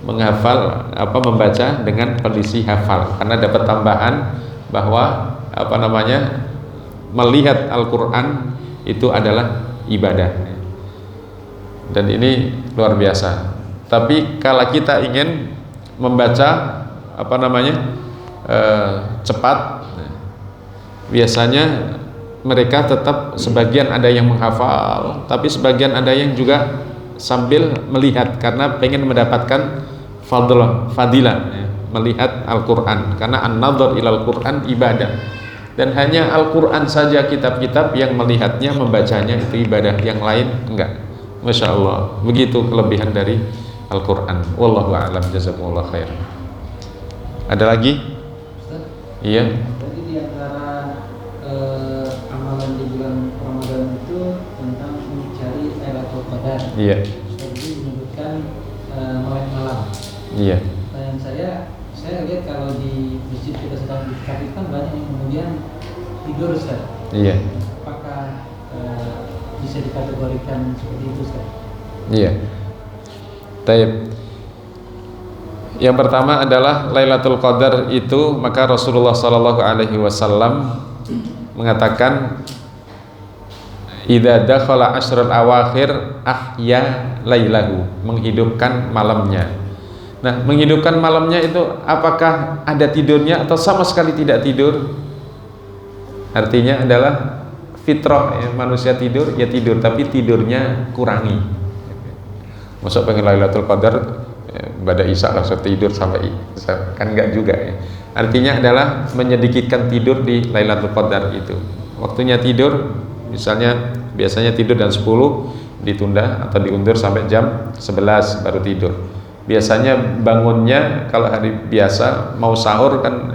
menghafal membaca dengan kondisi hafal, karena dapat tambahan bahwa melihat Al-Quran itu adalah ibadah, dan ini luar biasa. Tapi kalau kita ingin membaca cepat, biasanya mereka tetap sebagian ada yang menghafal, tapi sebagian ada yang juga sambil melihat karena pengen mendapatkan fadilah melihat Al-Quran, karena an-nadhar ilal Quran ibadah, dan hanya Al-Quran saja kitab-kitab yang melihatnya, membacanya itu ibadah, yang lain enggak. Masya Allah, begitu kelebihan dari Al-Quran. Wallahu a'lam, jazakumullah khair. Ada lagi? Ustaz? Iya. Jadi di antara amalan di bulan Ramadan itu tentang mencari Lailatul Qadar. Iya. Jadi menyebutkan melek malam. Iya. Pertanyaan saya lihat kalau di masjid kita sedang dikatakan kan banyak yang kemudian tidur, Ustaz. Iya. Apakah bisa dikategorikan seperti itu, Ustaz? Iya. Taib. Yang pertama adalah Lailatul Qadar itu, maka Rasulullah sallallahu alaihi wasallam mengatakan idza dakhala asyrul awakhir ahya lailahu, menghidupkan malamnya. Nah, menghidupkan malamnya itu apakah ada tidurnya atau sama sekali tidak tidur? Artinya adalah fitrah ya, manusia tidur ya tidur, tapi tidurnya kurangi. Masuk pengen Lailatul Qadar pada isya langsung tidur sampai isya, kan enggak juga ya. Artinya adalah menyedikitkan tidur di Lailatul Qadar itu. Waktunya tidur misalnya biasanya tidur jam 10, ditunda atau diundur sampai jam 11 baru tidur. Biasanya bangunnya kalau hari biasa mau sahur kan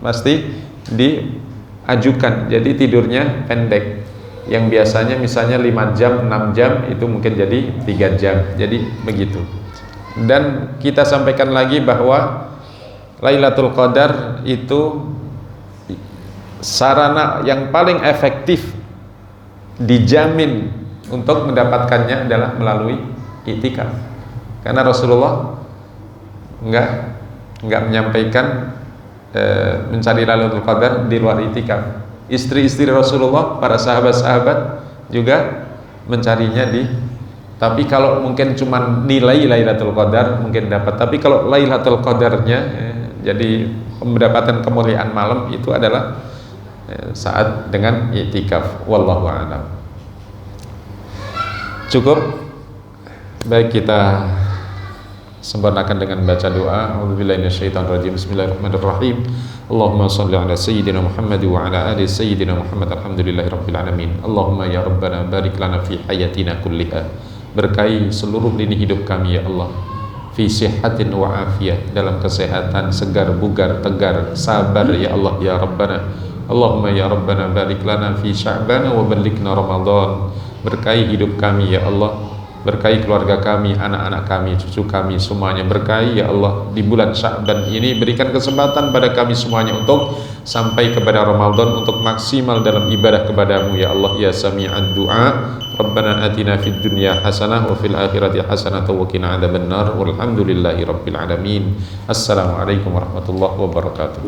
pasti diajukan, jadi tidurnya pendek. Yang biasanya misalnya 5 jam, 6 jam itu mungkin jadi 3 jam. Jadi begitu. Dan kita sampaikan lagi bahwa Lailatul Qadar itu sarana yang paling efektif dijamin untuk mendapatkannya adalah melalui iktikaf. Karena Rasulullah enggak menyampaikan mencari Lailatul Qadar di luar iktikaf. Istri-istri Rasulullah, para sahabat-sahabat juga mencarinya tapi kalau mungkin cuma nilai Lailatul Qadar mungkin dapat, tapi kalau Lailatul Qadarnya jadi mendapatkan kemuliaan malam itu adalah saat dengan i'tikaf. Wallahu a'lam. Cukup. Baik, kita sempurnakan dengan baca doa. A'udzubillahi minasyaitonirrajim. Bismillahirrahmanirrahim. Allahumma shalli ala sayyidina Muhammad wa ala ali sayyidina Muhammad. Alhamdulillahirabbil alamin. Allahumma ya rabbana barik lana fi hayatina kulliha. Berkahi seluruh lini hidup kami ya Allah, fi sihatin wa afiyah, dalam kesehatan, segar, bugar, tegar, sabar ya Allah ya Rabbana. Allahumma ya Rabbana barik lana fi sya'ban wa ballighna Ramadan. Berkahi hidup kami ya Allah, berkahi keluarga kami, anak-anak kami, cucu kami, semuanya berkahi ya Allah. Di bulan Sya'ban ini berikan kesempatan pada kami semuanya untuk sampai kepada Ramadan, untuk maksimal dalam ibadah kepadamu ya Allah ya Sami'ad du'a. Rabbana atina fid dunya hasanah wa fil akhirati hasanah wa qina adzabannar. Walhamdulillahi rabbil alamin. Assalamualaikum warahmatullahi wabarakatuh.